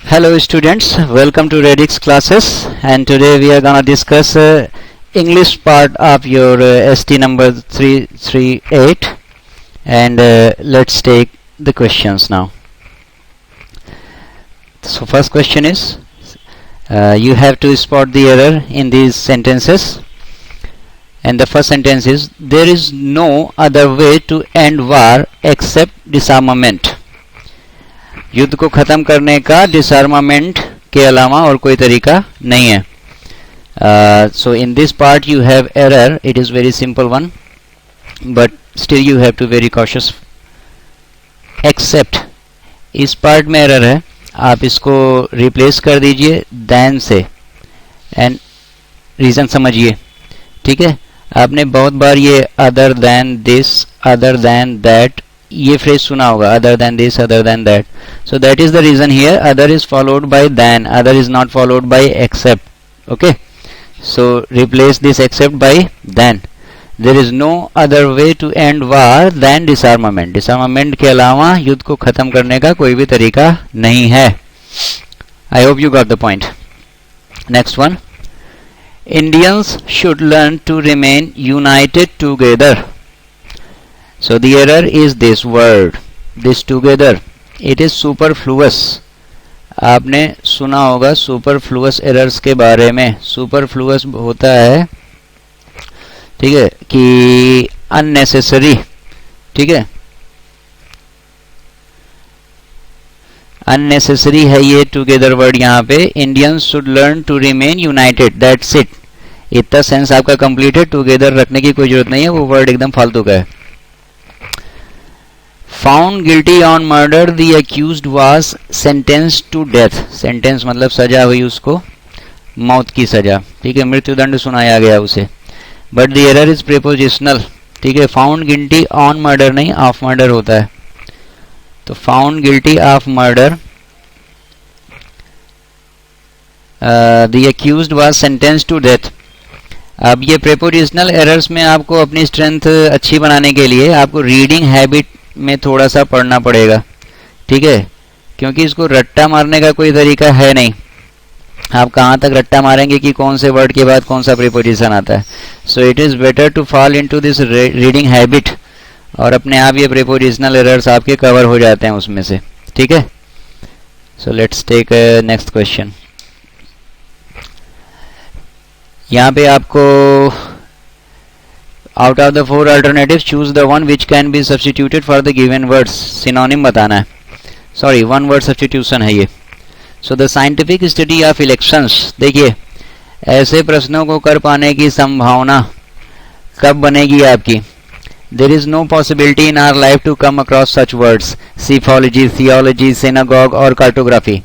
Hello students, welcome to Radix classes, and today we are gonna discuss English part of your ST number 338, and let's take the questions now. So first question is, you have to spot the error in these sentences, and the first sentence is, there is no other way to end war except disarmament. युद्ध को खत्म करने का डिसआर्मामेंट के अलावा और कोई तरीका नहीं है. So in this part you have error. It is very simple one, but still you have to very cautious. Except, इस पार्ट में एरर है, आप इसको रिप्लेस कर दीजिए देन से, एंड रीजन समझिए. ठीक है, आपने बहुत बार ये other than this, other than that, ये फ्रेज सुना होगा, other than this, other than that. So that is the reason here other is followed by than, other is not followed by except. Okay, so replace this except by than. There is no other way to end war than disarmament. Disarmament के अलावा युद्ध को खत्म करने का कोई भी तरीका नहीं है. I hope you got the point. Next one, Indians should learn to remain united together. So the error is this word, this together. It is superfluous. आपने सुना होगा सुपरफ्लुअस एरर्स के बारे में. सुपरफ्लुअस होता है, ठीक है, कि अननेसेसरी. ठीक है, अननेसेसरी है ये टुगेदर वर्ड यहाँ पे. Indians should learn to remain united, that's it. इतना सेंस आपका कंप्लीट है. टुगेदर रखने की कोई जरूरत नहीं है, वो वर्ड एकदम फालतू का है. Found guilty on murder, the accused was sentenced to death. Sentence मतलब सजा हुई उसको, मौत की सजा. ठीक है, मृत्युदंड सुनाया गया उसे. But the error is prepositional. ठीक है, found guilty on murder नहीं, of murder होता है. तो found guilty of murder, the accused was sentenced to death. अब ये prepositional errors में आपको अपनी स्ट्रेंथ अच्छी बनाने के लिए आपको रीडिंग हैबिट में थोड़ा सा पढ़ना पड़ेगा. ठीक है, क्योंकि इसको रट्टा मारने का कोई तरीका है नहीं. आप कहाँ तक रट्टा मारेंगे कि कौन से वर्ड के बाद कौन सा प्रीपोजिशन आता है. So it is better to fall into this reading habit, और अपने आप ये प्रीपोजिशनल एरर्स आपके कवर हो जाते हैं उसमें से. ठीक है, so let's take next question. यहाँ पे आपको out of the four alternatives choose the one which can be substituted for the given words. synonym बताना है. sorry, one word substitution है ये. so the scientific study of elections. देखिए, ऐसे प्रश्नों को कर पाने की संभावना कब बनेगी आपकी. there is no possibility in our life to come across such words. psephology, theology, synagogue और cartography.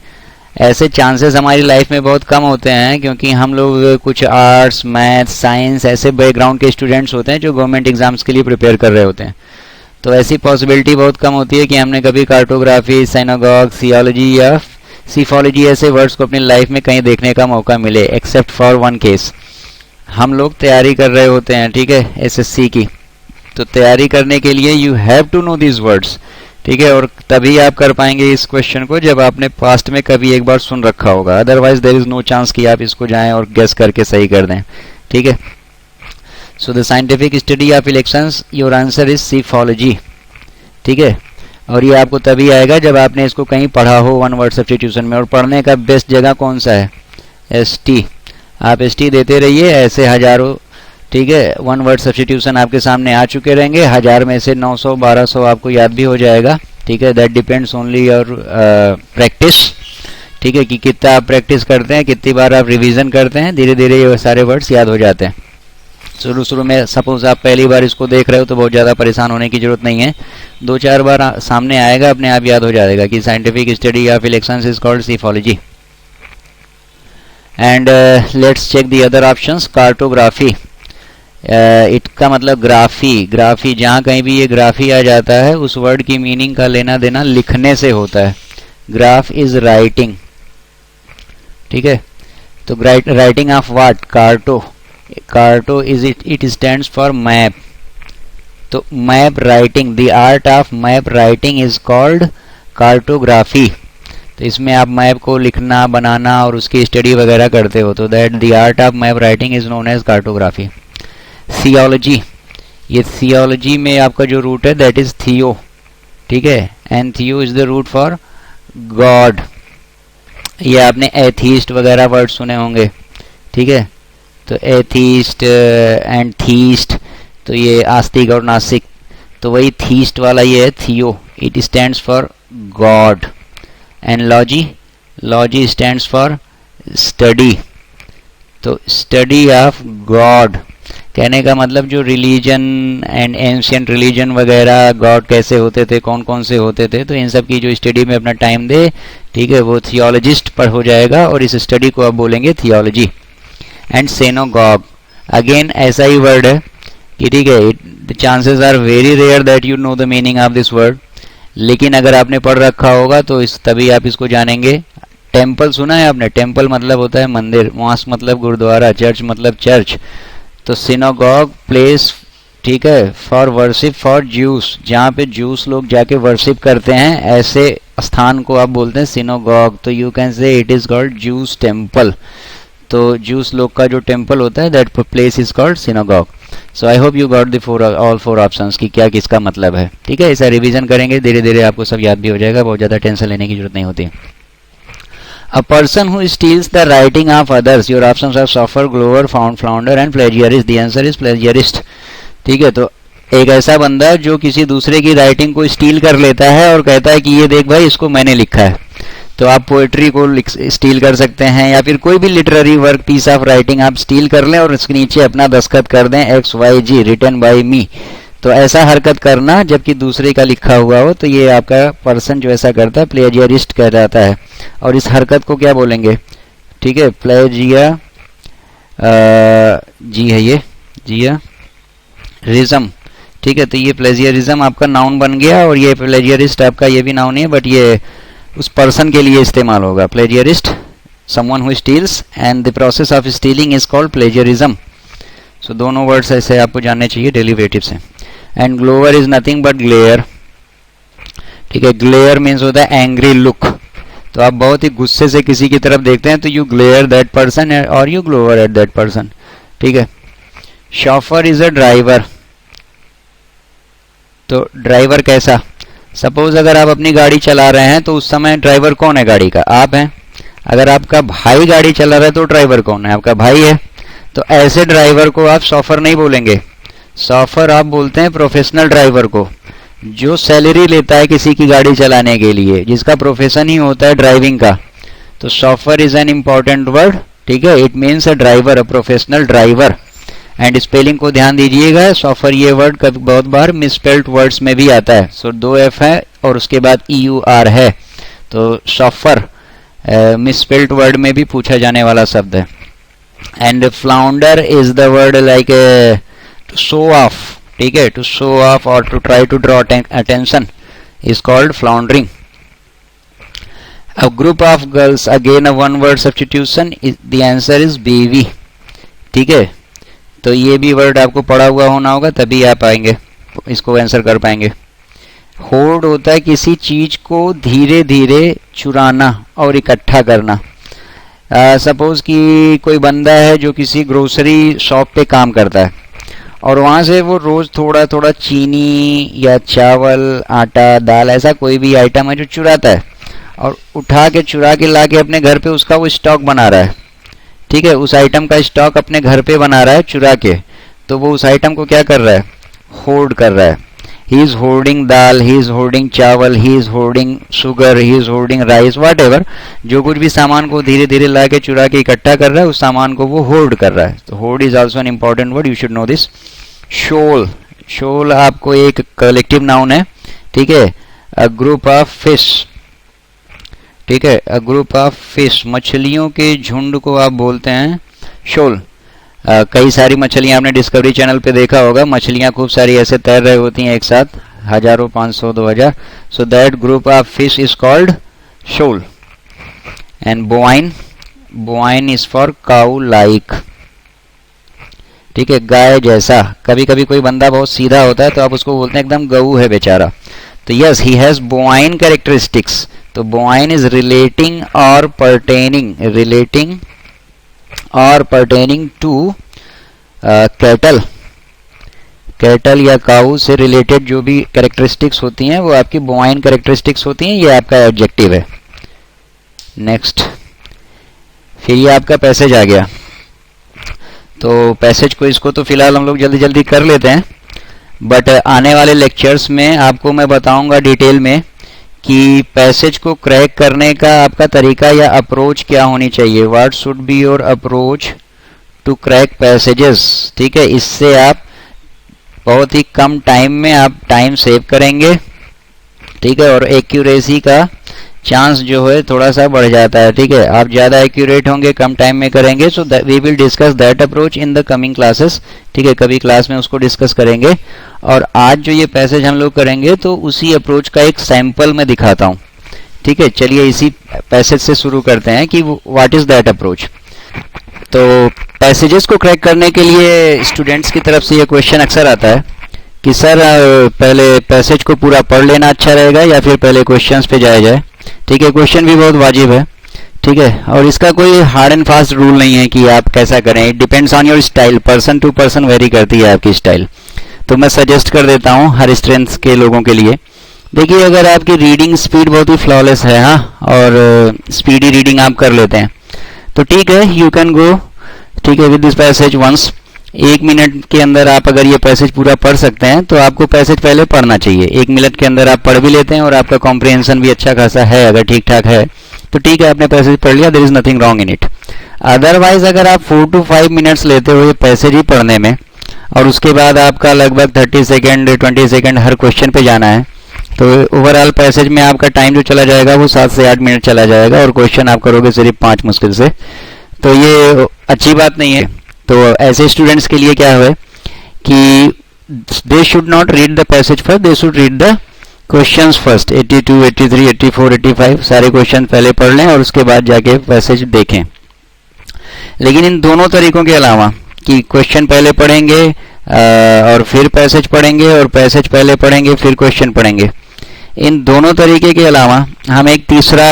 ऐसे चांसेस हमारी लाइफ में बहुत कम होते हैं, क्योंकि हम लोग कुछ आर्ट्स, मैथ, साइंस ऐसे बैकग्राउंड के स्टूडेंट्स होते हैं जो गवर्नमेंट एग्जाम्स के लिए प्रिपेयर कर रहे होते हैं. तो ऐसी पॉसिबिलिटी बहुत कम होती है कि हमने कभी कार्टोग्राफी, साइनागॉग, थियोलॉजी या सीफोलॉजी ऐसे वर्ड्स को अपनी लाइफ में कहीं देखने का मौका मिले. Except for one case. हम लोग तैयारी कर रहे होते हैं, ठीक है, एसएससी की. तो तैयारी करने के लिए you have to know these words. ठीक है, और तभी आप कर पाएंगे इस क्वेश्चन को जब आपने पास्ट में कभी एक बार सुन रखा होगा. Otherwise there is no chance कि आप इसको जाएं और गेस करके सही कर दें. ठीक है, so the scientific study of elections, your answer is psephology. ठीक है, और ये आपको तभी आएगा जब आपने इसको कहीं पढ़ा हो वन वर्ड सब्स्टिट्यूशन में. और पढ़ने का बेस्ट जगह कौन सा है? एसटी. आप एसटी देते रहिए, ऐसे हजारों, ठीक है, वन वर्ड सब्स्टिट्यूशन आपके सामने आ चुके रहेंगे. 1000 में से 900 1200 आपको याद भी हो जाएगा. ठीक है, that depends only your practice. ठीक है, कि कितना आप प्रैक्टिस करते हैं, कितनी बार आप रिवीजन करते हैं. धीरे धीरे ये सारे वर्ड्स याद हो जाते हैं. शुरू शुरू में सपोज आप पहली बार इसको देख रहे हो तो बहुत ज़्यादा परेशान होने की जरूरत नहीं है. 2-4 बार सामने आएगा, अपने आप याद हो जाएगा कि scientific study of elections is called psephology. And let's check the other options. Cartography, इसका मतलब ग्राफी. ग्राफी, जहाँ कहीं भी ये ग्राफी आ जाता है उस वर्ड की मीनिंग का लेना देना लिखने से होता है. Graph is writing. ठीक है, तो writing of what? Carto. Carto is it stands for map. तो map writing, the art of map writing is called cartography. तो इसमें आप मैप को लिखना, बनाना और उसकी स्टडी वगैरह करते हो, तो that the art of map writing is known as cartography. Theology, ये थियोलॉजी में आपका जो रूट है दैट इज थियो, ठीक है, and theo is the root for god. ये आपने एथीस्ट वगैरह वर्ड सुने होंगे, ठीक है, तो एथीस्ट एंड थीस्ट, तो ये आस्तिक और नास्तिक, तो वही थीस्ट वाला ये है थियो, it stands for God. And logy, logy stands for study, तो स्टडी ऑफ गॉड, कहने का मतलब जो रिलीजन एंड एंशियंट रिलीजन वगैरह, गॉड कैसे होते थे, कौन कौन से होते थे, तो इन सब की जो स्टडी में अपना टाइम दे, ठीक है, वो थियोलॉजिस्ट पर हो जाएगा और इस स्टडी को आप बोलेंगे थियोलॉजी। एंड सेनोगॉग, अगेन ऐसा ही वर्ड है कि ठीक है, the chances are very rare that you know the meaning of this word, लेकिन अगर आपने पढ़ रखा होगा तो इस तभी आप इसको जानेंगे। टेम्पल सुना है आपने, टेम्पल मतलब होता है मंदिर, मॉस्क मतलब गुरुद्वारा, चर्च मतलब चर्च, तो सिनोगॉग प्लेस, ठीक है, फॉर वर्शिप फॉर ज्यूस, जहाँ पे ज्यूस लोग जाके वर्शिप करते हैं, ऐसे स्थान को आप बोलते हैं सिनोगॉग। तो you can say it is called Jews temple, तो ज्यूस लोग का जो टेम्पल होता है that place is called synagogue. So I hope you got the all four options की क्या किसका मतलब है, ठीक है, ऐसा रिवीजन करेंगे, धीरे धीरे आपको सब याद भी हो जाएगा, बहुत ज़्यादा टेंशन लेने की जरूरत नहीं होती। A person who steals the writing of others. Your options are suffer, glower, found, flounder and plagiarist. The answer is plagiarist. ठीक है, तो एक ऐसा बंदा जो किसी दूसरे की राइटिंग को स्टील कर लेता है और कहता है कि ये देख भाई इसको मैंने लिखा है। तो आप पोएट्री को स्टील कर सकते हैं या फिर कोई भी literary work, piece of writing आप स्टील कर लें और उसके नीचे अपना दस्तखत कर दें XYG रिटन बाय मी। तो ऐसा हरकत करना जबकि दूसरे का लिखा हुआ हो, तो ये आपका पर्सन जो ऐसा करता है प्लेजियरिस्ट कह जाता है। और इस हरकत को क्या बोलेंगे, ठीक है, प्लेजिया जी है ये, जियारिज्म, ठीक है, तो ये प्लेजियरिज्म आपका नाउन बन गया और ये प्लेजियरिस्ट आपका ये भी नाउन है, बट ये उस पर्सन के लिए इस्तेमाल होगा। Plagiarist someone who steals and the process of stealing is called plagiarism. सो दोनों वर्ड्स ऐसे आपको जानने चाहिए डेरिवेटिव से। And glower is nothing but glare, ठीक है, ग्लेयर मीन्स होता है एंग्री लुक, तो आप बहुत ही गुस्से से किसी की तरफ देखते हैं तो यू ग्लेयर दैट पर्सन और you glower at that person, ठीक है। शॉफर इज अ ड्राइवर, तो ड्राइवर कैसा, सपोज अगर आप अपनी गाड़ी चला रहे हैं तो उस समय ड्राइवर कौन है गाड़ी का, आप हैं। अगर आपका भाई गाड़ी चला रहा है तो ड्राइवर कौन है, आपका भाई है। तो ऐसे ड्राइवर को आप शॉफर नहीं बोलेंगे, शॉफर आप बोलते हैं प्रोफेशनल ड्राइवर को, जो सैलरी लेता है किसी की गाड़ी चलाने के लिए, जिसका प्रोफेशन ही होता है ड्राइविंग का। तो chauffeur is an important word, ठीक है, it means a driver, a professional driver. And spelling को ध्यान दीजिएगा, शॉफर ये वर्ड बहुत बार मिसस्पेल्ड वर्ड्स में भी आता है। सो 2 F है और उसके बाद EUR है, तो शॉफर मिसस्पेल्ड वर्ड में भी पूछा जाने वाला शब्द है। And flounder is the word like to show off, ठीक है, टू शो ऑफ और to try to draw attention is called floundering. A group of girls, again a one word substitution, the answer is bevy, ठीक है। तो ये भी word आपको पढ़ा हुआ होना होगा तभी आप आएंगे, इसको आंसर कर पाएंगे। होर्ड होता है किसी चीज को धीरे धीरे चुराना और इकट्ठा करना। सपोज कि कोई बंदा है जो किसी ग्रोसरी शॉप पे काम करता है और वहाँ से वो रोज थोड़ा थोड़ा चीनी या चावल, आटा, दाल, ऐसा कोई भी आइटम है जो चुराता है और उठा के चुरा के ला के अपने घर पे उसका वो स्टॉक बना रहा है, ठीक है, उस आइटम का स्टॉक अपने घर पे बना रहा है चुरा के। तो वो उस आइटम को क्या कर रहा है, होर्ड कर रहा है। He is hoarding dal, he is hoarding chawal, he is hoarding sugar, he is hoarding rice, whatever, जो कुछ भी सामान को धीरे धीरे ला के चुरा के इकट्ठा कर रहा है उस सामान को वो होर्ड कर रहा है। तो hoard is also an important word, you should know this. Shoal, shoal आपको एक कलेक्टिव नाउन है, ठीक है, अ ग्रुप ऑफ फिश, ठीक है, अ ग्रुप ऑफ फिश, मछलियों के झुंड को आप बोलते हैं शोल। कई सारी मछलियां आपने डिस्कवरी चैनल पे देखा होगा, मछलियां खूब सारी ऐसे तैर रही होती हैं एक साथ, हजारों, 500, 2000। So that group of fish is called shoal. And bovine, bovine is for cow like, ठीक है, गाय जैसा। कभी कभी कोई बंदा बहुत सीधा होता है तो आप उसको बोलते हैं एकदम गऊ है बेचारा, तो यस ही हैज बोआइन कैरेक्टरिस्टिक्स। तो bovine is relating or pertaining to cattle या काऊ से रिलेटेड जो भी कैरेक्टरिस्टिक्स होती हैं वो आपकी बोवाइन कैरेक्टरिस्टिक्स होती हैं। ये आपका एडजेक्टिव है। नेक्स्ट, फिर ये आपका पैसेज आ गया। तो पैसेज को इसको तो फिलहाल हम लोग जल्दी जल्दी कर लेते हैं, बट आने वाले लेक्चर्स में आपको मैं बताऊंगा डिटेल में कि पैसेज को क्रैक करने का आपका तरीका या अप्रोच क्या होनी चाहिए। What should be your approach to crack passages. ठीक है, इससे आप बहुत ही कम टाइम में आप टाइम सेव करेंगे। ठीक है, और एक्यूरेसी का चांस जो है थोड़ा सा बढ़ जाता है। ठीक है, आप ज़्यादा एक्यूरेट होंगे, कम टाइम में करेंगे। So we will discuss that approach in the coming classes. ठीक है, कभी क्लास में उसको डिस्कस करेंगे। और आज जो ये पैसेज हम लोग करेंगे तो उसी अप्रोच का एक सैंपल मैं दिखाता हूँ। ठीक है, चलिए इसी पैसेज से शुरू करते हैं कि व्हाट इज दैट अप्रोच। तो पैसेजेस को क्रैक करने के लिए स्टूडेंट्स की तरफ से ये क्वेश्चन अक्सर आता है कि सर पहले पैसेज को पूरा पढ़ लेना अच्छा रहेगा या फिर पहले क्वेश्चंस पे जाया जाए। ठीक है, क्वेश्चन भी बहुत वाजिब है। ठीक है, और इसका कोई हार्ड एंड फास्ट रूल नहीं है कि आप कैसा करें। It depends on your style, person to person vary करती है आपकी स्टाइल। तो मैं सजेस्ट कर देता हूँ हर स्ट्रेंथ के लोगों के लिए। देखिए, अगर आपकी रीडिंग स्पीड बहुत ही फ्लॉलेस है, हाँ, और स्पीडी रीडिंग आप कर लेते हैं तो ठीक है, यू कैन गो। ठीक है, with this passage once. 1 minute के अंदर आप अगर ये पैसेज पूरा पढ़ सकते हैं तो आपको पैसेज पहले पढ़ना चाहिए। 1 मिनट के अंदर आप पढ़ भी लेते हैं और आपका कॉम्प्रिहेंशन भी अच्छा खासा है, अगर ठीक ठाक है तो ठीक है, आपने पैसेज पढ़ लिया, there is nothing wrong in it. Otherwise अगर आप 4 to 5 मिनट्स लेते हो ये पैसेज ही पढ़ने में और उसके बाद आपका लगभग 30 सेकेंड 20 सेकेंड हर क्वेश्चन पे जाना है, तो ओवरऑल पैसेज में आपका टाइम जो चला जाएगा वो 7 से 8 मिनट चला जाएगा और क्वेश्चन आप करोगे सिर्फ 5 मुश्किल से। तो ये अच्छी बात नहीं है। तो ऐसे स्टूडेंट्स के लिए क्या है कि they should not read the passage first, they should read the questions first. 82, 83, 84, 85 सारे क्वेश्चन पहले पढ़ लें और उसके बाद जाके पैसेज देखें। लेकिन इन दोनों तरीकों के अलावा कि क्वेश्चन पहले पढ़ेंगे और फिर पैसेज पढ़ेंगे और पैसेज पहले पढ़ेंगे फिर क्वेश्चन पढ़ेंगे, इन दोनों तरीके के अलावा हम एक तीसरा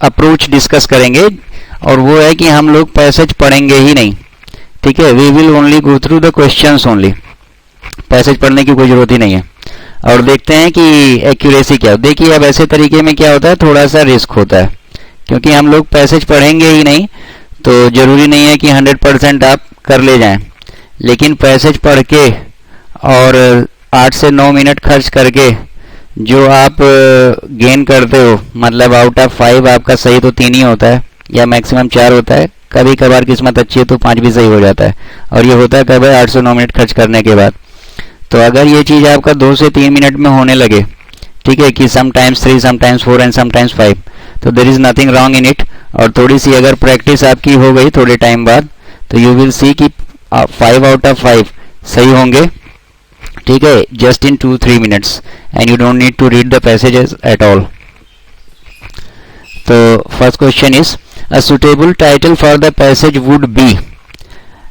अप्रोच डिस्कस करेंगे और वो है कि हम लोग पैसेज पढ़ेंगे ही नहीं। ठीक है, we will only go through the questions only. Passage पढ़ने की कोई जरूरत ही नहीं है। और देखते हैं कि एक्यूरेसी क्या। देखिए, अब ऐसे तरीके में क्या होता है, थोड़ा सा रिस्क होता है क्योंकि हम लोग पैसेज पढ़ेंगे ही नहीं तो जरूरी नहीं है कि 100% आप कर ले जाएं। लेकिन पैसेज पढ़ के और 8 से 9 मिनट खर्च करके जो आप गेन करते हो, मतलब आउट ऑफ 5 आपका सही तो 3 ही होता है या मैक्सिमम 4 होता है। कभी कभार किस्मत अच्छी है तो 5 भी सही हो जाता है और ये होता है कभी 8 से 9 मिनट खर्च करने के बाद। तो अगर ये चीज़ आपका 2 से 3 मिनट में होने लगे, ठीक है, कि समटाइम्स 3, समटाइम्स 4 एंड समटाइम्स 5, तो there is nothing wrong in it. और थोड़ी सी अगर प्रैक्टिस आपकी हो गई थोड़े टाइम बाद तो यू विल सी कि 5 आउट ऑफ 5 सही होंगे। ठीक है, just in 2-3 minutes and you don't need to read the passages at all. तो first question is a suitable title for the passage would be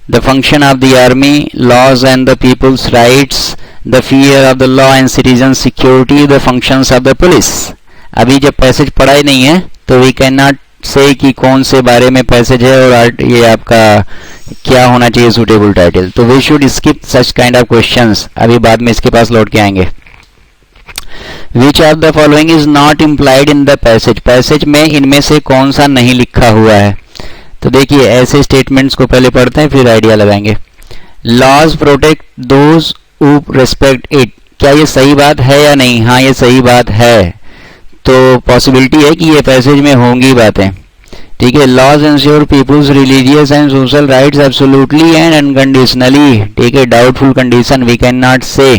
the function of the army, laws and the people's rights, the fear of the law and citizen security, the functions of the police। अभी जब passage पढ़ा ही नहीं है तो we cannot say कि कौन से बारे में पैसेज है और ये आपका क्या होना चाहिए suitable title। तो we should skip such kind of questions। अभी बाद में इसके पास लौट के आएंगे। Which of the following is not implied in the passage? Passage में इनमें से कौन सा नहीं लिखा हुआ है? तो देखिए, ऐसे स्टेटमेंट्स को पहले पढ़ते हैं फिर आइडिया लगाएंगे। Laws protect those who respect it। क्या ये सही बात है या नहीं? हाँ, ये सही बात है। तो पॉसिबिलिटी है कि ये पैसेज में होंगी बातें। ठीक है, laws ensure people's religious and social rights absolutely and unconditionally। ठीक है, doubtful condition we cannot say।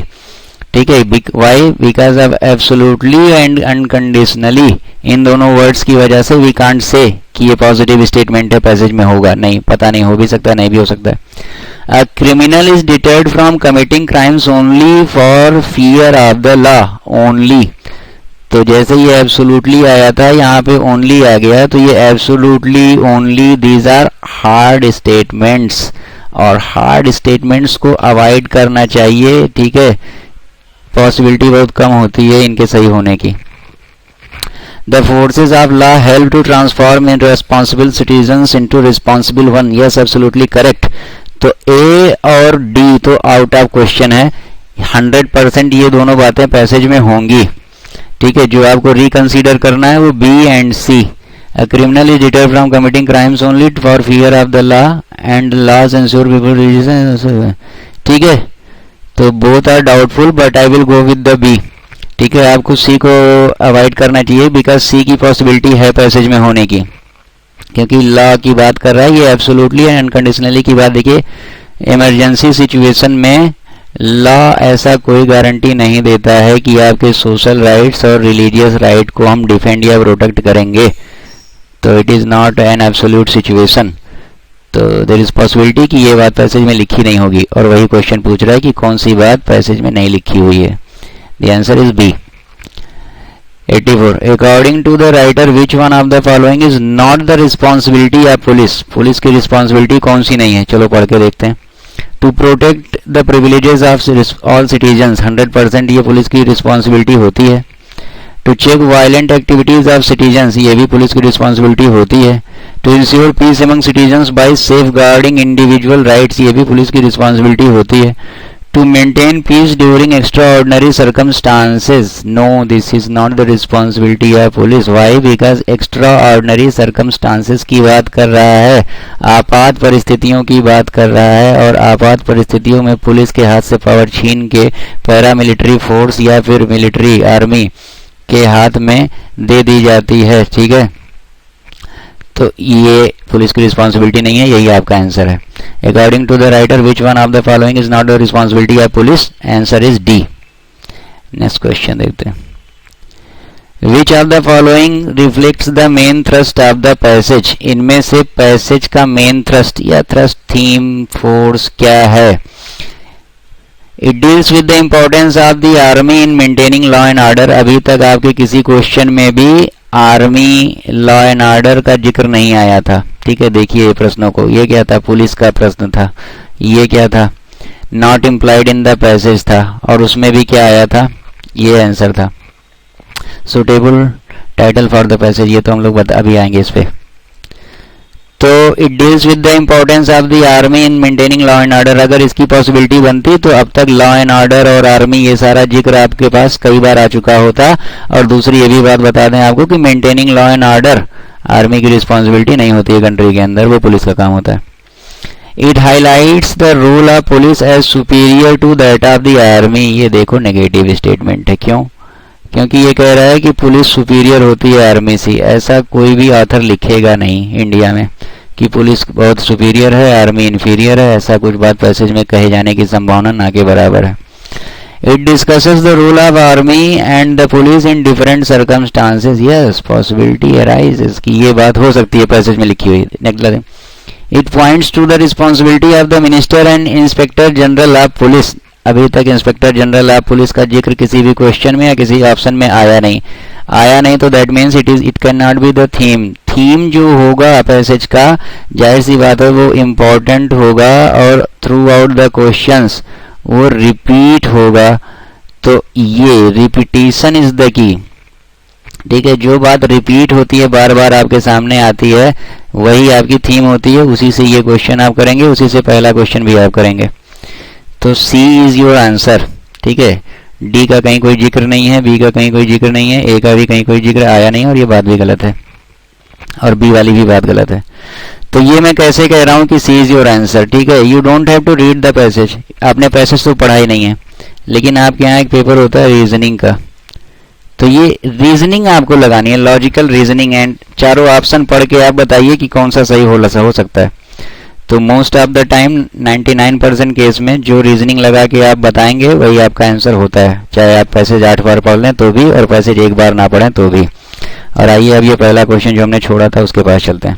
ठीक है, why? Because of absolutely and unconditionally, इन दोनों वर्ड्स की वजह से वी कांट से कि ये पॉजिटिव स्टेटमेंट है, पैसेज में होगा। नहीं, पता नहीं, हो भी सकता है, नहीं भी हो सकता है। A criminal is deterred from committing crimes only for fear of the law. Only, तो जैसे ये एब्सोल्युटली आया था यहाँ पे ओनली आ गया, तो ये absolutely, only, these are hard statements और हार्ड स्टेटमेंट्स को अवॉइड करना चाहिए। ठीक है, पॉसिबिलिटी बहुत कम होती है इनके सही होने की। The forces of law help to transform in responsible citizens into responsible one. Yes, absolutely correct. तो ए और डी तो आउट ऑफ क्वेश्चन है. 100% ये दोनों बातें पैसेज में होंगी. ठीक है, जो आपको रिकंसीडर करना है वो B and C. A criminal is deterred from committing crimes only for fear of the law and laws ensure people religion. ठीक है, तो both are doubtful but I will go with the B. ठीक है, आपको C को avoid करना चाहिए because C की पॉसिबिलिटी है पैसेज में होने की, क्योंकि लॉ की बात कर रहा है ये एब्सोल्युटली एंड अनकंडीशनली की बात. देखिए, इमरजेंसी सिचुएशन में लॉ ऐसा कोई गारंटी नहीं देता है कि आपके सोशल राइट्स और रिलीजियस राइट को हम डिफेंड या प्रोटेक्ट करेंगे. तो it is not an absolute situation. तो देयर इज पॉसिबिलिटी कि ये बात पैसेज में लिखी नहीं होगी, और वही क्वेश्चन पूछ रहा है कि कौन सी बात पैसेज में नहीं लिखी हुई है. The answer is B. 84. According to the writer which one of the following is not the responsibility of police. Police की रिस्पॉन्सिबिलिटी कौन सी नहीं है, चलो पढ़ के देखते हैं. To protect the privileges of all citizens. 100% ये पुलिस की रिस्पॉन्सिबिलिटी होती है. To check violent activities of citizens, ये भी पुलिस की रिस्पॉन्सिबिलिटी होती है. To ensure peace among citizens by safe guarding individual rights, ये भी पुलिस की रिस्पॉन्सिबिलिटी होती है. To maintain peace during extraordinary circumstances, no this is not the responsibility of police. Why? Because extraordinary circumstances की बात कर रहा है, आपात परिस्थितियों की बात कर रहा है, और आपात परिस्थितियों में पुलिस के हाथ से पावर छीन के पैरामिलिट्री फोर्स या फिर मिलिट्री आर्मी के हाथ में दे दी जाती है. ठीक है, तो ये पुलिस की रिस्पॉन्सिबिलिटी नहीं है, यही आपका आंसर है. According to the writer which one of the following is not the responsibility of police. Answer is D. Next question देखते हैं. Which of the following reflects the main thrust of the passage. इनमें से passage का main thrust या thrust theme force क्या है. It deals with the importance of the army in maintaining law and order. अभी तक आपके किसी क्वेश्चन में भी आर्मी लॉ एंड ऑर्डर का जिक्र नहीं आया था. ठीक है, देखिए ये प्रश्नों को. ये क्या था, पुलिस का प्रश्न था. ये क्या था, not implied in the passage था, और उसमें भी क्या आया था, ये आंसर था. Suitable title for the passage, ये तो हम लोग अभी आएंगे इस पे. तो it deals with the importance of the army in maintaining law and order. अगर इसकी पॉसिबिलिटी बनती तो अब तक लॉ एंड ऑर्डर और आर्मी ये सारा जिक्र आपके पास कई बार आ चुका होता. और दूसरी ये भी बात बता दें आपको कि maintaining law and order army की रिस्पॉन्सिबिलिटी नहीं होती है कंट्री के अंदर, वो पुलिस का काम होता है. It highlights the role of police as superior to that of the army. ये देखो नेगेटिव स्टेटमेंट है. क्यों? क्योंकि ये कह रहा है कि पुलिस सुपीरियर होती है आर्मी से. ऐसा कोई भी ऑथर लिखेगा नहीं इंडिया में कि पुलिस बहुत सुपीरियर है, आर्मी इन्फीरियर है. ऐसा कुछ बात पैसेज में कहे जाने की संभावना ना के बराबर है. It discusses the role of army and the police in different circumstances. Yes, possibility arises कि ये बात हो सकती है पैसेज में लिखी हुई. Next, it points to the responsibility of the minister and inspector general of police. अभी तक इंस्पेक्टर जनरल ऑफ पुलिस का जिक्र किसी भी क्वेश्चन में या किसी ऑप्शन में आया नहीं. तो that means it can not be the theme. Theme जो होगा पैसेज का, जाहिर सी बात है वो इम्पोर्टेंट होगा और थ्रू आउट द क्वेश्चंस वो रिपीट होगा. तो ये रिपीटिशन इज द की. ठीक है, जो बात रिपीट होती है, बार बार आपके सामने आती है, वही आपकी थीम होती है. उसी से ये क्वेश्चन आप करेंगे, उसी से पहला क्वेश्चन भी आप करेंगे. तो सी इज योर आंसर. ठीक है, डी का कहीं कोई जिक्र नहीं है, बी का कहीं कोई जिक्र नहीं है, ए का भी कहीं कोई जिक्र आया नहीं, और ये बात भी गलत है, और बी वाली भी बात गलत है. तो ये मैं कैसे कह रहा हूँ कि सी इज योर आंसर. ठीक है, you don't have to read the passage. आपने पैसेज तो पढ़ा ही नहीं है, लेकिन आपके यहाँ एक पेपर होता है रीजनिंग का. तो ये रीजनिंग आपको लगानी है, लॉजिकल रीजनिंग, एंड चारों ऑप्शन पढ़ के आप बताइए कि कौन सा सही हो सकता है. तो most of the time 99% case में जो रीजनिंग लगा के आप बताएंगे वही आपका आंसर होता है, चाहे आप पैसेज 8 बार पढ़ लें तो भी और पैसेज 1 बार ना पढ़ें तो भी. और आइए अब ये पहला क्वेश्चन जो हमने छोड़ा था उसके पास चलते हैं.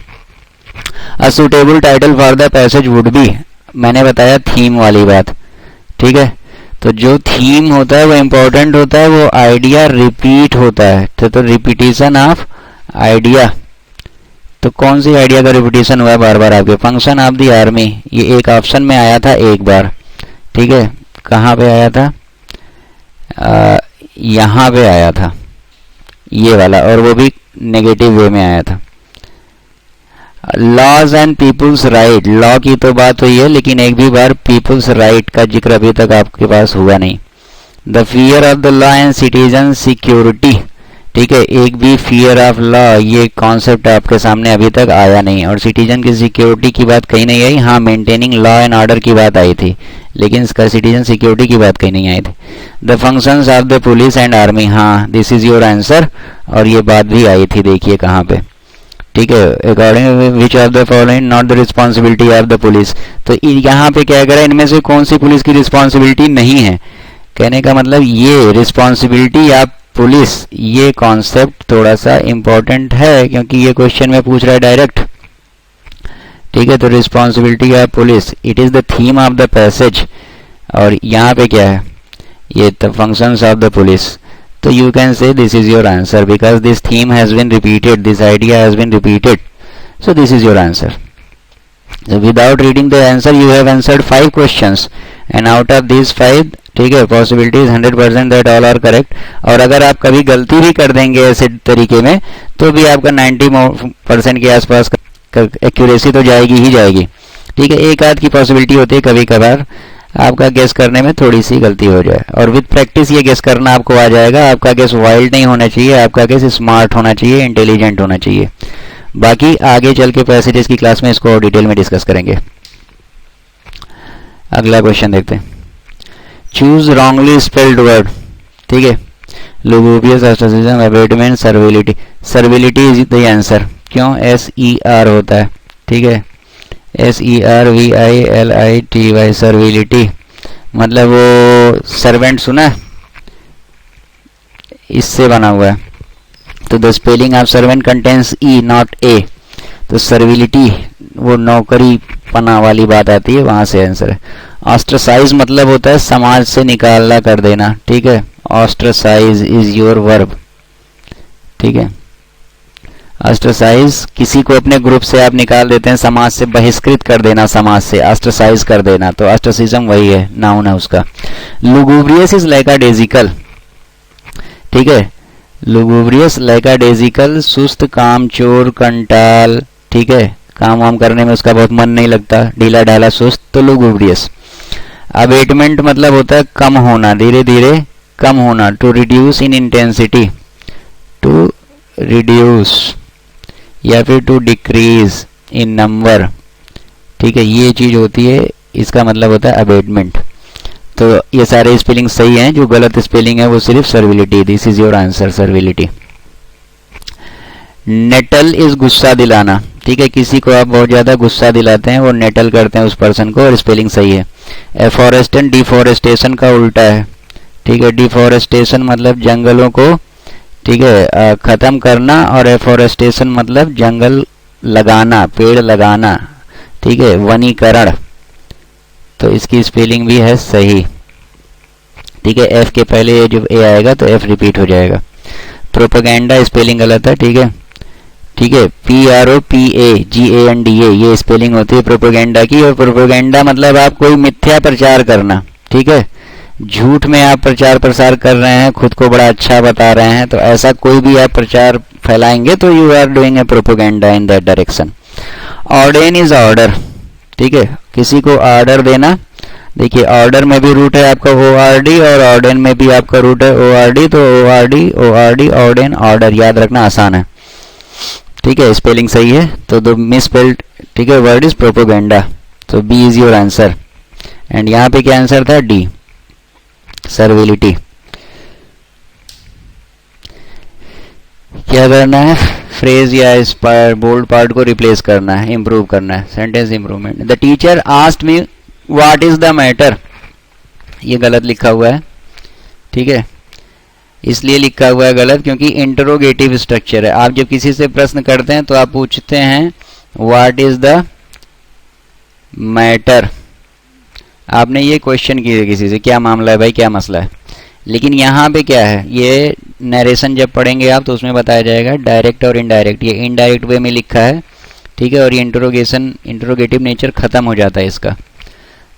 A suitable title for the passage would be. मैंने बताया थीम वाली बात. ठीक है, तो जो थीम होता है वो इम्पोर्टेंट होता है, वो आइडिया रिपीट होता है. तो रिपीटिशन ऑफ आइडिया. तो कौन सी आइडिया का रिपीटिशन हुआ है बार बार आपके? Function of the army. ये एक ऑप्शन में आया था एक बार. ठीक है, कहाँ पे आया था? यहाँ पे आया था. ये वाला, और वो भी नेगेटिव वे में आया था। Laws and people's right, law की तो बात हुई है लेकिन एक भी बार पीपुल्स राइट का जिक्र अभी तक आपके पास हुआ नहीं। The fear of the law and citizen security, ठीक है, एक भी फियर ऑफ लॉ ये कॉन्सेप्ट आपके सामने अभी तक आया नहीं, और सिटीजन की सिक्योरिटी की बात कहीं नहीं आई। हाँ, मेंटेनिंग लॉ एंड ऑर्डर की बात आई थी, लेकिन इसका सिटीजन सिक्योरिटी की बात कहीं नहीं आई थी। The functions of the police and army, हाँ दिस इज योर आंसर, और ये बात भी आई थी, देखिए कहाँ पे, ठीक है। According which of the following not the responsibility of the police, तो यहाँ पे क्या करें, इनमें से कौन सी पुलिस की रिस्पॉन्सिबिलिटी नहीं है। कहने का मतलब ये रिस्पॉन्सिबिलिटी या पुलिस, ये कॉन्सेप्ट थोड़ा सा इंपॉर्टेंट है क्योंकि ये क्वेश्चन में पूछ रहा है डायरेक्ट, ठीक है। तो रिस्पॉन्सिबिलिटी या police, it is the theme of the passage, और यहाँ पे क्या है, ये the functions of the police. तो you can say this is your answer because this theme has been repeated, this idea has been repeated, so this is your answer. So without reading the answer you have answered 5 questions and out of these 5, ठीक है, possibility is 100% that all are correct। और अगर आप कभी गलती भी कर देंगे ऐसे तरीके में तो भी आपका 90% के आसपास एक्यूरेसी तो जाएगी ही जाएगी, ठीक है। एक आध की पॉसिबिलिटी होती है कभी कभार आपका गेस करने में थोड़ी सी गलती हो जाए, और विद प्रैक्टिस ये गेस करना आपको आ जाएगा। आपका गेस वाइल्ड नहीं होना चाहिए, आपका गेस स्मार्ट होना चाहिए, इंटेलिजेंट होना चाहिए। बाकी आगे चल के पैसेजेस की क्लास में इसको और डिटेल में डिस्कस करेंगे। अगला क्वेश्चन देखते हैं। चूज रॉन्गली स्पेल्ड वर्ड, ठीक है। Lugubrious, ostracism, abatement, servility. Servility is the answer, क्यों, SER होता है, ठीक है, SERVILITY, सर्विलिटी मतलब वो सर्वेंट सुना है, इससे बना हुआ है। तो the spelling of servant contains E not A, तो सर्विलिटी वो नौकरी पना वाली बात आती है, वहां से आंसर है। ऑस्ट्रसाइज मतलब होता है समाज से निकालना कर देना, ठीक है। ऑस्ट्रसाइज इज योर वर्ब, ठीक है। ऑस्ट्रसाइज किसी को अपने ग्रुप से आप निकाल देते हैं, समाज से बहिष्कृत कर देना, समाज से ऑस्ट्रसाइज कर देना, तो ऑस्ट्रसिज्म वही है, नाउन है उसका। लुगुब्रियस इज लाइकाडेजिकल, ठीक है। लुगुब्रियस लाइकाडेजिकल, सुस्त, कामचोर, कंटाल, ठीक है, काम वाम करने में उसका बहुत मन नहीं लगता, ढीला ढाला, सुस्त, तो लुगुब्रियस। अबेटमेंट मतलब होता है कम होना, धीरे धीरे कम होना, to reduce in intensity, to reduce, या फिर टू डिक्रीज इन नंबर, ठीक है, ये चीज होती है, इसका मतलब होता है अबेटमेंट। तो ये सारे स्पेलिंग सही हैं, जो गलत स्पेलिंग है वो सिर्फ servility, this is your answer, servility. Nettle is गुस्सा दिलाना, ठीक है, किसी को आप बहुत ज्यादा गुस्सा दिलाते हैं, वो नेटल करते हैं उस पर्सन को, और स्पेलिंग सही है। एफॉरेस्टेशन डिफॉरेस्टेशन का उल्टा है, ठीक है। डिफॉरेस्टेशन मतलब जंगलों को, ठीक है, खत्म करना, और एफॉरेस्टेशन मतलब जंगल लगाना, पेड़ लगाना, ठीक है, वनीकरण। तो इसकी स्पेलिंग भी है सही, ठीक है। एफ के पहले जब ए आएगा तो एफ रिपीट हो जाएगा। प्रोपेगेंडा स्पेलिंग गलत है, ठीक है, ठीक है। PROPAGANDA ये स्पेलिंग होती है प्रोपेगेंडा की, और प्रोपेगेंडा मतलब आप कोई मिथ्या प्रचार करना, ठीक है, झूठ में आप प्रचार प्रसार कर रहे हैं, खुद को बड़ा अच्छा बता रहे हैं, तो ऐसा कोई भी आप प्रचार फैलाएंगे तो you are doing a propaganda in that direction. Ordain is order, ठीक है, किसी को ऑर्डर देना। देखिए ऑर्डर में भी रूट है आपका ORD, और ऑर्डेन में भी आपका रूट है ORD, तो ORD ऑर्डेन ऑर्डर याद रखना आसान है, ठीक है। स्पेलिंग सही है, तो दो मिस स्पेल्ड, ठीक है, वर्ड इज प्रोपेगेंडा, तो B is your answer. And यहाँ पे क्या आंसर था, D, सर्विलिटी। क्या करना है, फ्रेज या इस बोल्ड पार्ट को रिप्लेस करना है, इंप्रूव करना है, sentence improvement. The teacher asked me what is the matter, ये गलत लिखा हुआ है, ठीक है, इसलिए लिखा हुआ है गलत क्योंकि इंटरोगेटिव स्ट्रक्चर है। आप जब किसी से प्रश्न करते हैं तो आप पूछते हैं व्हाट इज द मैटर, आपने ये क्वेश्चन किया किसी से, क्या मामला है भाई, क्या मसला है। लेकिन यहाँ पे क्या है, ये नरेशन जब पढ़ेंगे आप तो उसमें बताया जाएगा डायरेक्ट और इनडायरेक्ट, ये इनडायरेक्ट वे में लिखा है, ठीक है, और ये इंटरोगेटिव नेचर खत्म हो जाता है इसका।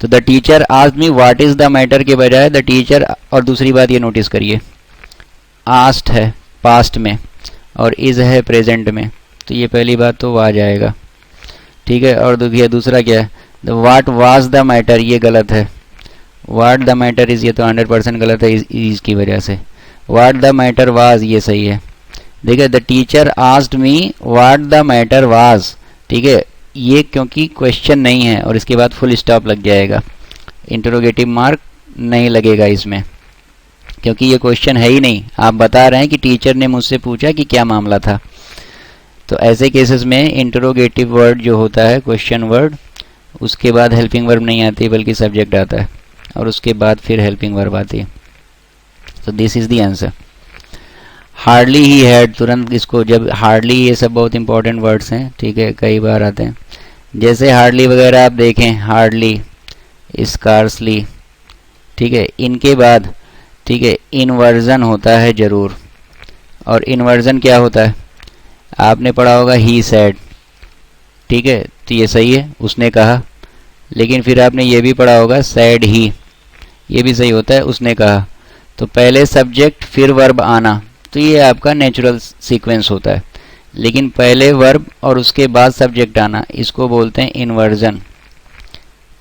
तो the teacher asked me what is the matter के बजाय द टीचर, और दूसरी बात ये नोटिस करिए, आस्क्ड है, पास्ट में और इज़ है प्रेजेंट में, तो ये पहली बात तो आ जाएगा, ठीक है। और देखिए दूसरा क्या है, the what was the matter, ये गलत है। वाट द मैटर इज़, ये तो 100% गलत है इज़ की वजह से। वाट द मैटर वाज, ये सही है। देखिए the teacher asked me what the matter was, ठीक है, ये क्योंकि क्वेश्चन नहीं है और इसके बाद फुल स्टॉप लग जाएगा, इंटरोगेटिव मार्क नहीं लगेगा इसमें, क्योंकि ये क्वेश्चन है ही नहीं। आप बता रहे हैं कि टीचर ने मुझसे पूछा कि क्या मामला था। तो ऐसे केसेस में इंटरोगेटिव वर्ड जो होता है, क्वेश्चन वर्ड, उसके बाद हेल्पिंग वर्ब नहीं आती बल्कि सब्जेक्ट आता है और उसके बाद फिर हेल्पिंग वर्ब आती है। तो this is the answer. Hardly he had, तुरंत इसको, जब हार्डली, ये सब बहुत इंपॉर्टेंट वर्ड्स हैं, ठीक है, कई बार आते हैं। जैसे हार्डली वगैरह आप देखें, हार्डली, स्कार्सली, ठीक है, इनके बाद, ठीक है, इन्वर्जन होता है ज़रूर। और इन्वर्जन क्या होता है, आपने पढ़ा होगा ही सैड, ठीक है, तो ये सही है, उसने कहा। लेकिन फिर आपने ये भी पढ़ा होगा सैड ही, ये भी सही होता है, उसने कहा। तो पहले सब्जेक्ट फिर वर्ब आना, तो ये आपका नेचुरल सीक्वेंस होता है। लेकिन पहले वर्ब और उसके बाद सब्जेक्ट आना, इसको बोलते हैं इन्वर्जन,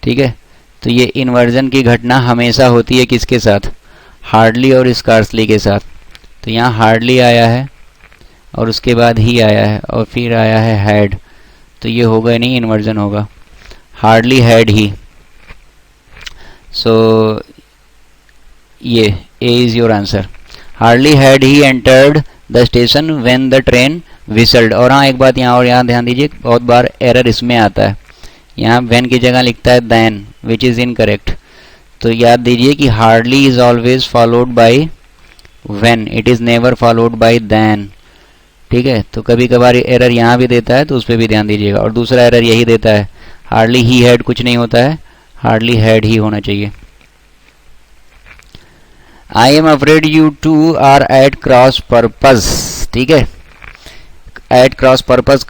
ठीक है। तो ये इन्वर्जन की घटना हमेशा होती है किसके साथ, हार्डली और स्कार्सली के साथ। तो यहाँ हार्डली आया है और उसके बाद ही आया है और फिर आया है हैड, तो ये होगा नहीं, इन्वर्जन होगा, हार्डली हैड ही। सो ये A is your answer. Hardly had he entered the station when the train whistled. और हाँ, एक बात यहाँ और यहाँ ध्यान दीजिए, बहुत बार एरर इसमें आता है, यहाँ व्हेन की जगह लिखता है देन, विच इज़ इनकरेक्ट। तो याद दीजिए कि hardly is always followed by when, it is never followed by then, ठीक है। तो कभी कभार एरर यहाँ भी देता है, तो उस पर भी ध्यान दीजिएगा। और दूसरा एरर यही देता है, हार्डली ही हैड कुछ नहीं होता है, हार्डली हैड ही होना चाहिए। I am afraid you two are at cross purpose, ठीक है। एट क्रॉस पर्पज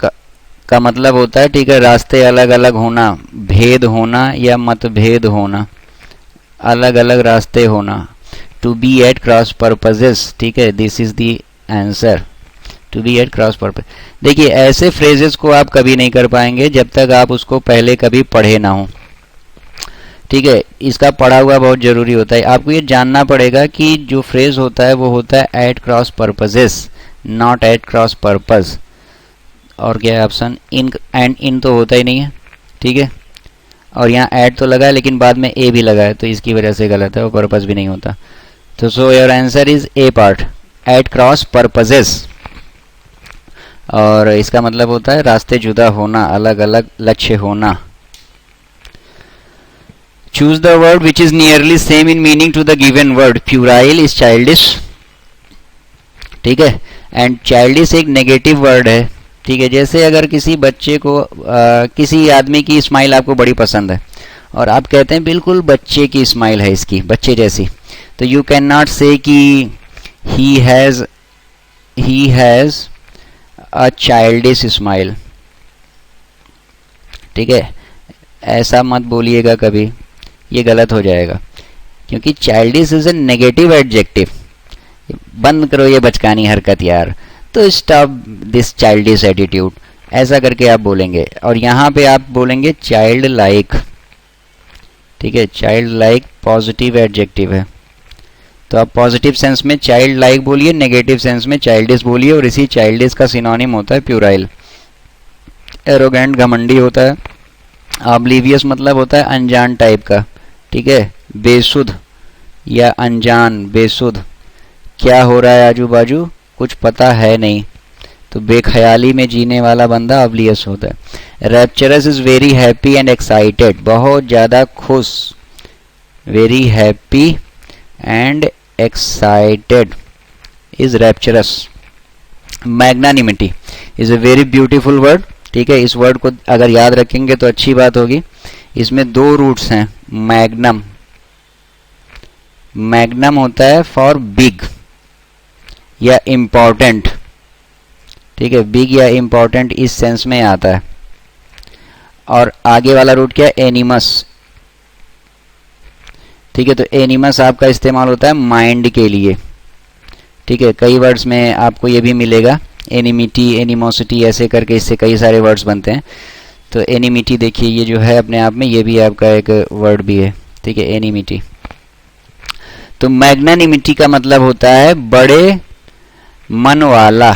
का मतलब होता है, ठीक है, रास्ते अलग अलग होना, भेद होना या मतभेद होना, अलग अलग रास्ते होना। To be at cross purposes, ठीक है, this is the answer, to be at cross purpose. देखिए ऐसे फ्रेजेस को आप कभी नहीं कर पाएंगे जब तक आप उसको पहले कभी पढ़े ना हो, ठीक है। इसका पढ़ा हुआ बहुत ज़रूरी होता है। आपको ये जानना पड़ेगा कि जो फ्रेज होता है वो होता है at cross purposes, not at cross purpose. और क्या है ऑप्शन, इन एंड इन तो होता ही नहीं है, ठीक है। और यहाँ एट तो लगा है लेकिन बाद में ए भी लगा है, तो इसकी वजह से गलत है, वो पर्पज भी नहीं होता। तो so your answer is A part, at cross purposes. और इसका मतलब होता है रास्ते जुदा होना, अलग अलग लक्ष्य होना। Choose the word which is nearly same in meaning to the given word. Puerile is childish, ठीक है, एंड childish एक नेगेटिव वर्ड है, ठीक है। जैसे अगर किसी बच्चे को किसी आदमी की स्माइल आपको बड़ी पसंद है और आप कहते हैं बिल्कुल बच्चे की स्माइल है इसकी, बच्चे जैसी, तो यू कैन नॉट से कि he has a childish smile, ठीक है, ऐसा मत बोलिएगा कभी, ये गलत हो जाएगा, क्योंकि childish is a negative adjective. बंद करो ये बचकानी हरकत यार, तो स्टॉप दिस चाइल्डिश एटीट्यूड, ऐसा करके आप बोलेंगे। और यहाँ पे आप बोलेंगे चाइल्ड लाइक, ठीक है, चाइल्ड लाइक पॉजिटिव एडजेक्टिव है, तो आप पॉजिटिव सेंस में चाइल्ड लाइक बोलिए, नेगेटिव सेंस में चाइल्डिश बोलिए। और इसी चाइल्डिश का सिनोनिम होता है प्यूराइल। एरोगेंट घमंडी होता है, ऑब्लिवियस मतलब होता है अनजान टाइप का, ठीक है, बेसुध या अनजान, बेसुध, क्या हो रहा है आजू बाजू कुछ पता है नहीं, तो बेख्याली में जीने वाला बंदा ऑब्लियस होता है। Rapturous is very happy and excited, बहुत ज़्यादा खुश, very happy and excited is rapturous. Magnanimity is a very beautiful word, ठीक है। इस वर्ड को अगर याद रखेंगे तो अच्छी बात होगी। इसमें दो रूट्स हैं, मैग्नम, मैग्नम होता है फॉर बिग या इम्पॉर्टेंट, ठीक है, बिग या इम्पॉर्टेंट इस सेंस में आता है। और आगे वाला रूट क्या है, एनिमस, ठीक है, तो एनिमस आपका इस्तेमाल होता है माइंड के लिए, ठीक है, कई वर्ड्स में आपको ये भी मिलेगा, एनिमिटी, एनिमोसिटी, ऐसे करके इससे कई सारे वर्ड्स बनते हैं। तो एनिमिटी देखिए ये जो है अपने आप में ये भी आपका एक वर्ड भी है, ठीक है, एनिमिटी। तो मैग्नानिमिटी का मतलब होता है बड़े मन वाला,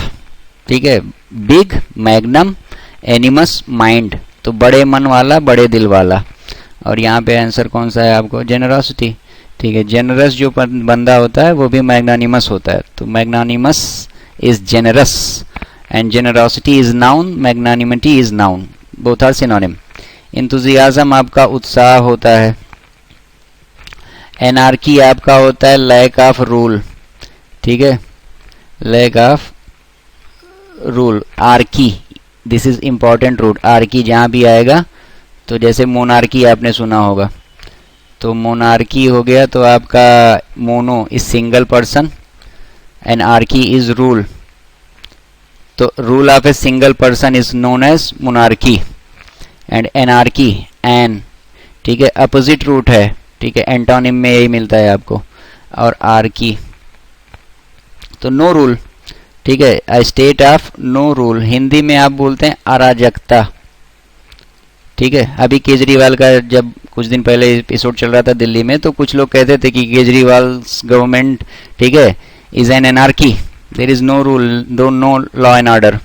ठीक है, बिग, मैग्नम, एनिमस, माइंड, तो बड़े मन वाला, बड़े दिल वाला। और यहाँ पे आंसर कौन सा है आपको, जेनरॉसिटी, ठीक है, जेनरस जो बंदा होता है वो भी मैग्नानिमस होता है। तो magnanimous is generous and generosity is noun, magnanimity is noun, both are synonym. Enthusiasm आपका उत्साह होता है। एनार्की आपका होता है लैक ऑफ रूल, ठीक है, lack of rule. Archy, this is important root, archy जहां भी आएगा, तो जैसे मोनार्की आपने सुना होगा, तो मोनार्की हो गया, तो आपका mono is single person and archy is rule, तो rule of a single person is known as monarchy and anarchy, an, ठीक है, अपोजिट रूट है, ठीक है, एंटोनिम में यही मिलता है आपको। और आर्की तो नो रूल, ठीक है, a state of no rule, Hindi में आप बोलते हैं अराजकता, ठीक है। अभी केजरीवाल का जब कुछ दिन पहले एपिसोड चल रहा था दिल्ली में, तो कुछ लोग कहते थे कि केजरीवाल गवर्नमेंट, ठीक है, is an anarchy, there is no rule, no law and order,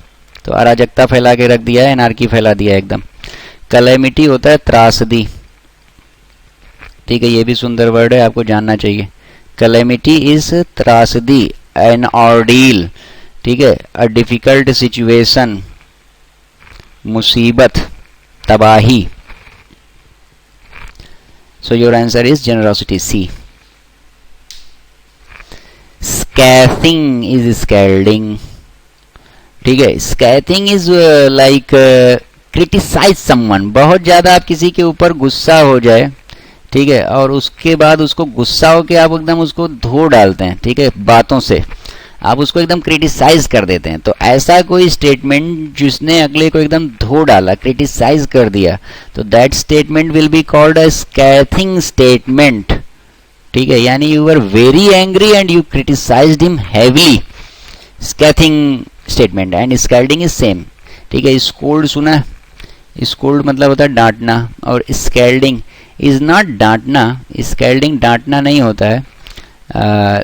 तो अराजकता फैला के रख दिया है, एनार्की फैला दिया है एकदम। कैलेमिटी होता है त्रासदी, ठीक है, ये भी सुंदर वर्ड है, आपको जानना चाहिए। कैलेमिटी इज त्रासदी, एन ऑर्डील, ठीक है, अ डिफिकल्ट सिचुएशन, मुसीबत, तबाही। So your answer is generosity, C. Scathing is scalding, ठीक है, scathing is like criticise someone, बहुत ज्यादा आप किसी के ऊपर गुस्सा हो जाए, ठीक है, और उसके बाद उसको गुस्सा हो के आप एकदम उसको धो डालते हैं, ठीक है, बातों से आप उसको एकदम क्रिटिसाइज कर देते हैं। तो ऐसा कोई स्टेटमेंट जिसने अगले को एकदम धो डाला, क्रिटिसाइज कर दिया, तो that statement will be called a scathing statement, ठीक है, यानी you are very angry and you criticised him heavily, scathing statement. And scalding is same, ठीक है। स्कोल्ड सुना है, स्कोल्ड मतलब होता है डांटना, और स्कैल्डिंग इज नॉट डांटना, स्कैल्डिंग डांटना नहीं होता है,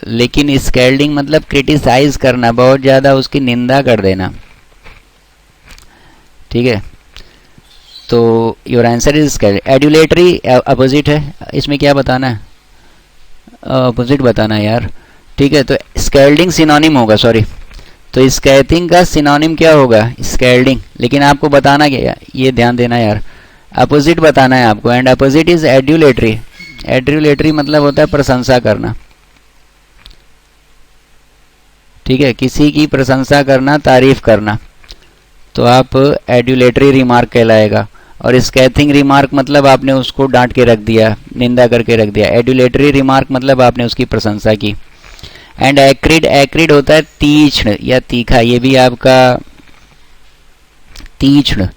लेकिन स्कैल्डिंग मतलब क्रिटिसाइज करना, बहुत ज्यादा उसकी निंदा कर देना, ठीक है। तो योर आंसर इज स्कैल्डिंग। एड्यूलेटरी अपोजिट है, इसमें क्या बताना है, अपोजिट बताना है यार, ठीक है। तो स्कैल्डिंग सिनोनिम होगा, सॉरी, तो स्कैथिंग का सिनोनिम क्या होगा, स्कैल्डिंग, लेकिन आपको बताना क्या, ये ध्यान देना यार, अपोजिट बताना है आपको। एंड अपोजिट इज एड्यूलेटरी, एड्यूलेटरी मतलब होता है प्रशंसा करना, ठीक है, किसी की प्रशंसा करना, तारीफ करना, तो आप एड्यूलेटरी रिमार्क कहलाएगा। और स्कैथिंग रिमार्क मतलब आपने उसको डांट के रख दिया, निंदा करके रख दिया। एड्यूलेटरी रिमार्क मतलब आपने उसकी प्रशंसा की। एंड एक्रिड, एक्रिड होता है तीक्ष्ण या तीखा, ये भी आपका तीक्ष्ण,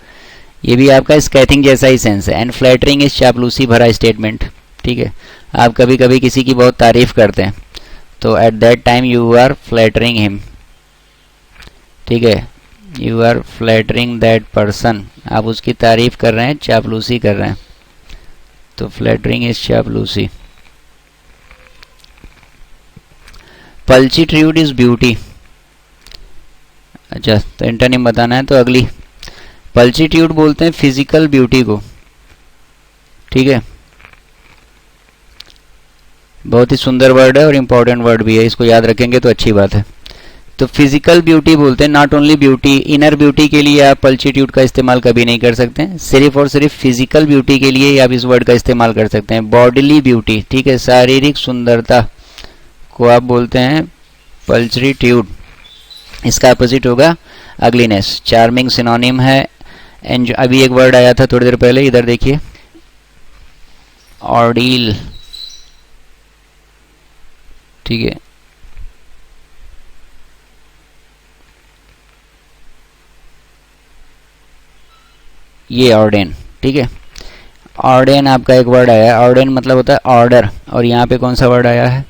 ये भी आपका स्कैथिंग जैसा ही सेंस है। एंड फ्लैटरिंग इज चापलूसी भरा स्टेटमेंट, ठीक है, आप कभी कभी किसी की बहुत तारीफ करते हैं, तो at that time you are flattering him, ठीक है, you are flattering that person, आप उसकी तारीफ कर रहे हैं, चापलूसी कर रहे हैं, तो फ्लैटरिंग इज चापलूसी। पल्चिट्यूड इज ब्यूटी, अच्छा, तो इंटरनेम बताना है, तो अगली पल्चिट्यूड बोलते हैं फिजिकल ब्यूटी को, ठीक है, बहुत ही सुंदर वर्ड है और इंपॉर्टेंट वर्ड भी है, इसको याद रखेंगे तो अच्छी बात है। तो फिजिकल ब्यूटी बोलते हैं, not only beauty, inner beauty के लिए आप पल्चिट्यूड का इस्तेमाल कभी नहीं कर सकते हैं, सिर्फ और सिर्फ फिजिकल ब्यूटी के लिए आप इस वर्ड का इस्तेमाल कर सकते हैं। बॉडीली ब्यूटी, ठीक है, शारीरिक सुंदरता को आप बोलते हैं पल्चिट्यूड, इसका अपोजिट होगा अगलीनेस। चार्मिंग सिनोनिम है। अभी एक वर्ड आया था थोड़ी देर पहले, इधर देखिए, ऑर्डील, ठीक है, ये ऑर्डेन, ठीक है, ऑर्डेन आपका एक वर्ड आया है, ऑर्डेन मतलब होता है ऑर्डर, और यहाँ पे कौन सा वर्ड आया है,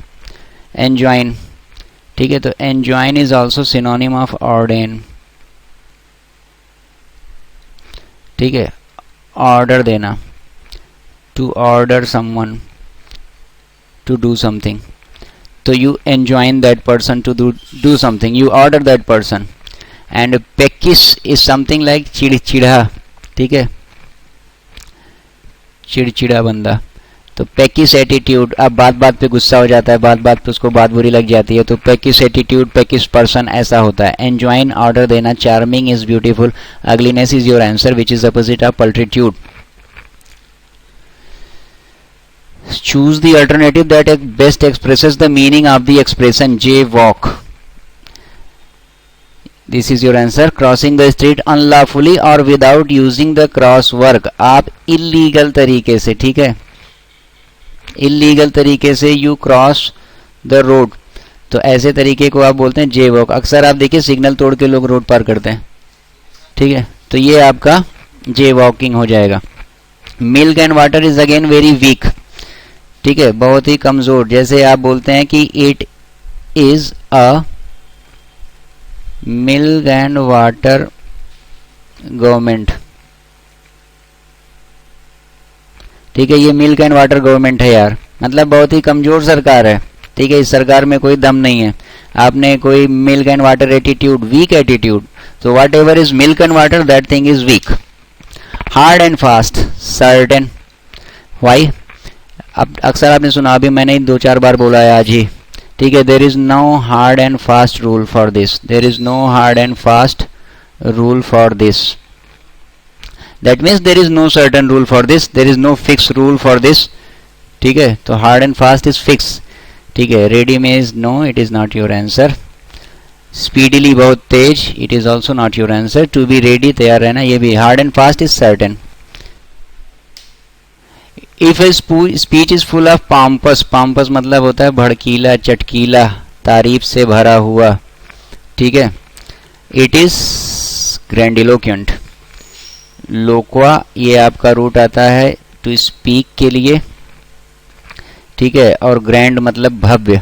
एंजॉइन, ठीक है, तो enjoin is also synonym of ordain, ठीक है, ऑर्डर देना, to order someone to do something, तो you enjoin that person to do something, you order that person. And peckish is something like चिड़चिड़ा, ठीक है, चिड़चिड़ा बंदा, तो पेकिस एटीट्यूड, अब बात बात पे गुस्सा हो जाता है, बात बात पे उसको बात बुरी लग जाती है, तो पेकिस एटीट्यूड, पेकिस पर्सन ऐसा होता है. एंजॉइन ऑर्डर देना, charming is beautiful, ugliness is your answer which is opposite of pulchritude. Choose the alternative that best expresses the meaning of the expression jaywalk. This is your answer. Crossing the street unlawfully और without using the crosswalk, आप illegal तरीके से, ठीक है, illegal तरीके से you cross the road, तो ऐसे तरीके को आप बोलते हैं जे वॉक. अक्सर आप देखिए सिग्नल तोड़ के लोग रोड पार करते हैं, ठीक है, तो ये आपका जे वॉकिंग हो जाएगा. Milk and water is again very weak, ठीक है, बहुत ही कमजोर. जैसे आप बोलते हैं कि it is a milk and water government, ठीक है, ये मिल्क एंड वाटर गवर्नमेंट है यार, मतलब बहुत ही कमजोर सरकार है, ठीक है, इस सरकार में कोई दम नहीं है. आपने कोई milk and water attitude, weak attitude, तो whatever is milk and water that thing is weak. Hard and fast, certain, why, अब अक्सर आपने सुना, अभी मैंने 2-4 बार बोला है आज ही, ठीक है, there is no hard and fast rule for this, there is no hard and fast rule for this. That means there is no certain rule for this, there is no fixed rule for this, ठीक है, तो hard and fast is fixed, ठीक है. ready में is no, it is not your answer. speedily बहुत तेज, it is also not your answer. to be ready तैयार रहना, ये भी. hard and fast is certain. if a speech is full of pompous, pompous मतलब होता है भड़कीला, चटकीला, तारीफ से भरा हुआ, ठीक है, it is grandiloquent. लोक्वा ये आपका रूट आता है टू स्पीक के लिए, ठीक है, और ग्रैंड मतलब भव्य,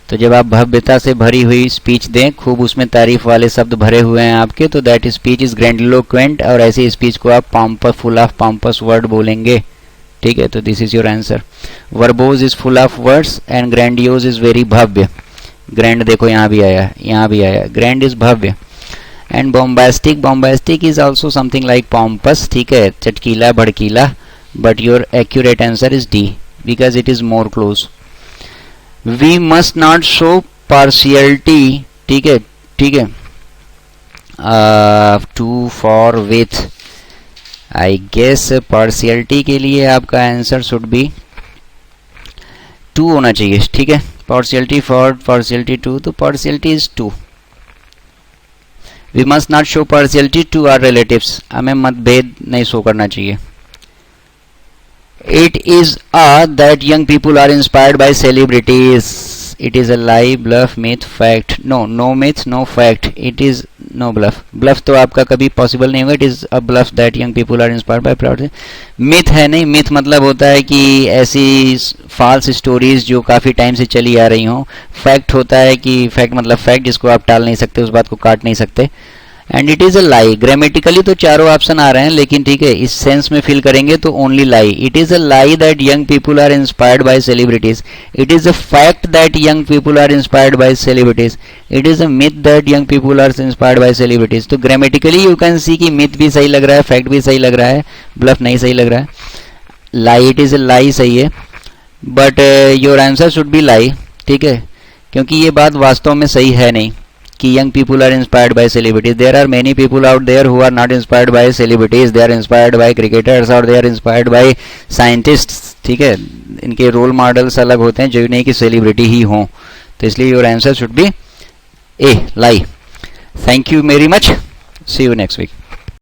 तो जब आप भव्यता से भरी हुई स्पीच दें, खूब उसमें तारीफ वाले शब्द भरे हुए हैं आपके, तो दैट स्पीच इज ग्रैंडिलोक्वेंट, और ऐसी स्पीच को आप pompous, full of pompous word बोलेंगे, ठीक है, तो this is your answer. Verbose is full of words and grandiose is very भव्य. ग्रैंड देखो यहाँ भी आया, यहाँ भी आया, ग्रैंड इज भव्य. And bombastic, bombastic is also something like pompous, ठीक है, चटकीला, भड़कीला, but your accurate answer is D because it is more close. We must not show partiality, ठीक है, ठीक है, to, for, with, I guess partiality के लिए आपका आंसर शुड बी टू होना चाहिए, ठीक है, पार्शियलिटी फॉर, पार्शियलिटी टू, तो partiality is to. We must not show partiality to our relatives, हमें मतभेद नहीं शो करना चाहिए. It is that young people are inspired by celebrities. It is a lie, bluff, myth, fact. No, no myth, no fact. It is no bluff. Bluff तो आपका कभी possible नहीं होगा. It is a bluff that young people are inspired by proud. Myth है नहीं, myth मतलब होता है कि ऐसी false stories जो काफ़ी टाइम से चली आ रही हों. Fact होता है कि fact मतलब fact जिसको आप टाल नहीं सकते, उस बात को काट नहीं सकते. And it is a lie. Grammatically तो चारों ऑप्शन आ रहे हैं, लेकिन ठीक है, इस सेंस में फिल करेंगे तो only lie. It is a lie that young people are inspired by celebrities. It is a fact that young people are inspired by celebrities. It is a myth that young people are inspired by celebrities. तो grammatically you can see कि myth भी सही लग रहा है, fact भी सही लग रहा है, ब्लफ नहीं सही लग रहा है. लाई, इट इज़ अ लाई सही है, but your answer should be lie, ठीक है, क्योंकि ये बात वास्तव में सही है नहीं कि young people are inspired by celebrities. There are many people out there who are not inspired by celebrities. They are inspired by cricketers or they are inspired by scientists. ठीक है, इनके रोल मॉडल्स अलग होते हैं जो नहीं कि celebrity ही हों. तो इसलिए your answer should be A, lie. Thank you very much. See you next week.